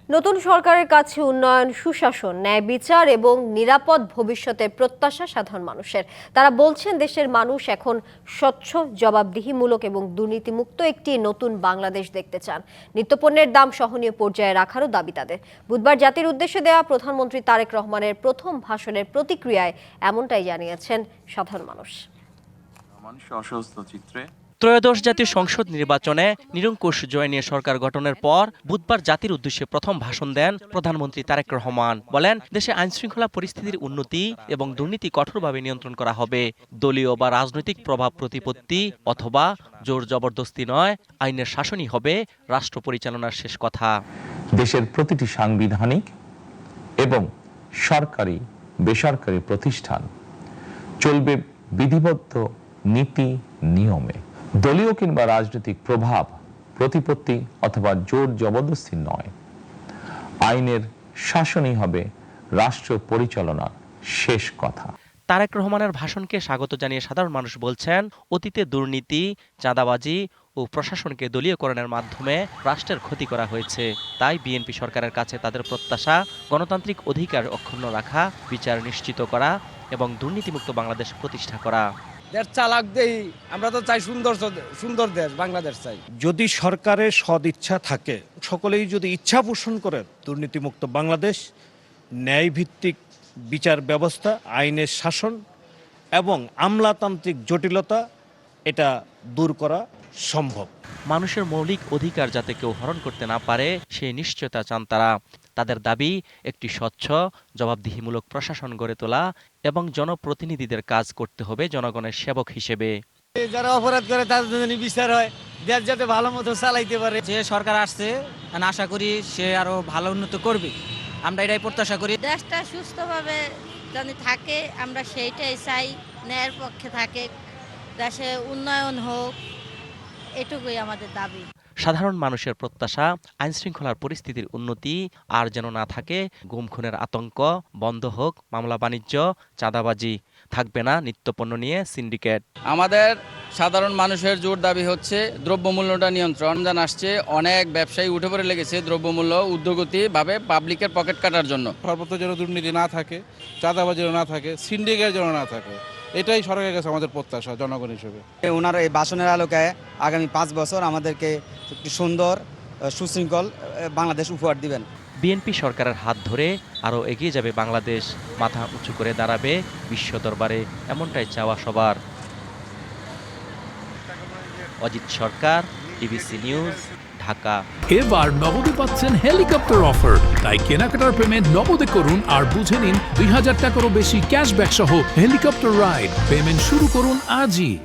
নতুন সরকারের কাছে উন্নয়ন, সুশাসন, ন্যায় বিচার এবং নিরাপদ ভবিষ্যতের প্রত্যাশা সাধারণ মানুষের। তারা বলছেন দেশের মানুষ এখন স্বচ্ছ, জবাবদিহিমূলক এবং দুর্নীতিমুক্ত একটি নতুন বাংলাদেশ দেখতে চান। নিত্যপণ্যের দাম সহনীয় পর্যায়ে রাখারও দাবি তাদের। বুধবার জাতির উদ্দেশ্যে দেওয়া প্রধানমন্ত্রী তারেক রহমানের প্রথম ভাষণের প্রতিক্রিয়ায় এমনটাই জানিয়েছেন সাধারণ মানুষ। ত্রয়োদশ জাতীয় সংসদ নির্বাচনে নিরঙ্কুশ জয় নিয়ে সরকার গঠনের পর বুধবার জাতির উদ্দেশ্যে প্রথম ভাষণ দেন প্রধানমন্ত্রী তারেক রহমান। বলেন, দেশে আইনশৃঙ্খলা পরিস্থিতির উন্নতি এবং দুর্নীতি কঠোরভাবে নিয়ন্ত্রণ করা হবে। দলীয় বা রাজনৈতিক প্রভাব প্রতিপত্তি অথবা জোর জবরদস্তি নয়, আইনের শাসনই হবে রাষ্ট্র পরিচালনার শেষ কথা। দেশের প্রতিটি সাংবিধানিক এবং সরকারি বেসরকারি প্রতিষ্ঠান চলবে বিধিবদ্ধ নীতি নিয়মে। দলীয় কিংবা রাজনৈতিক প্রভাব প্রতিপত্তি অথবা জোর জবরদস্তি নয়, আইনের শাসনই হবে রাষ্ট্র পরিচালনার শেষ কথা। তারেক রহমানের ভাষণকে স্বাগত জানিয়ে সাধারণ মানুষ বলছেন, অতীতে দুর্নীতি, চাঁদাবাজি ও প্রশাসনকে দলীয়করণের মাধ্যমে রাষ্ট্রের ক্ষতি করা হয়েছে। তাই বিএনপি সরকারের কাছে তাদের প্রত্যাশা গণতান্ত্রিক অধিকার অক্ষুণ্ণ রাখা, বিচার নিশ্চিত করা এবং দুর্নীতিমুক্ত বাংলাদেশ প্রতিষ্ঠা করা। দেশ চালাক দেই, আমরা তো চাই সুন্দর দেশ বাংলাদেশ চাই। যদি সরকারের সদিচ্ছা থাকে, সকলেই যদি ইচ্ছা পোষণ করে, দুর্নীতিমুক্ত বাংলাদেশ, ন্যায়ভিত্তিক বিচার ব্যবস্থা, আইনের শাসন এবং আমলাতান্ত্রিক জটিলতা এটা দূর করা সম্ভব। মানুষের মৌলিক অধিকার যাতে কেউ হরণ করতে না পারে সেই নিশ্চয়তা চান তারা। তাদের দাবি একটি স্বচ্ছ, জবাবদিহিমূলক প্রশাসন গড়ে তোলা এবং জনপ্রতিনিধিদের কাজ করতে হবে জনগণের সেবক হিসেবে। যারা অপরাধ করে তাদের জন্য বিচার হয়, দেশ যাতে ভালো মতো চালাইতে পারে। যে সরকার আসছে, আশা করি সে আরো ভালো উন্নত করবে, আমরা এটাই প্রত্যাশা করি। দেশটা সুস্থভাবে যদি থাকে আমরা সেইটাই চাই, ন্যায়ের পক্ষে থাকে, দেশে উন্নয়ন হোক, এটুকুই আমাদের দাবি। সাধারণ মানুষের প্রত্যাশা আইনশৃঙ্খলার পরিস্থিতির উন্নতি, আর যেন না থাকে গুম খুনের আতঙ্ক, বন্ধ হোক মামলা বাণিজ্য, চাঁদাবাজি, থাকবে না নিত্যপণ্য নিয়ে সিন্ডিকেট। আমাদের সাধারণ মানুষের জোর দাবি হচ্ছে দ্রব্যমূল্যটা নিয়ন্ত্রণ। রমজান আসছে, অনেক ব্যবসায়ী উঠে পড়ে লেগেছে দ্রব্যমূল্য ঊর্ধ্বগতিভাবে পাবলিকের পকেট কাটার জন্য। সর্বত্র যেন দুর্নীতি না থাকে, চাঁদাবাজি না থাকে, সিন্ডিকেট যেন না থাকে, এটাই সরকারের কাছে আমাদের প্রত্যাশা জনগণ হিসেবে। ওনার এই ভাষণের আলোকে আগামী 5 বছর আমাদেরকে একটি সুন্দর সুশৃঙ্খল বাংলাদেশ উপহার দিবেন। বিএনপি সরকারের হাত ধরে আরও এগিয়ে যাবে বাংলাদেশ, মাথা উঁচু করে দাঁড়াবে বিশ্ব দরবারে, এমনটাই চাওয়া সবার। অজিত সরকার, ডিবিসি নিউজ, ঢাকা। এবার নগদে পাচ্ছেন হেলিকপ্টার অফার, তাই কেনাকাটার পেমেন্ট নগদে করুন আর বুঝে নিন 2000 টাকারও বেশি ক্যাশব্যাক সহ হেলিকপ্টার রাইড। পেমেন্ট শুরু করুন আজই।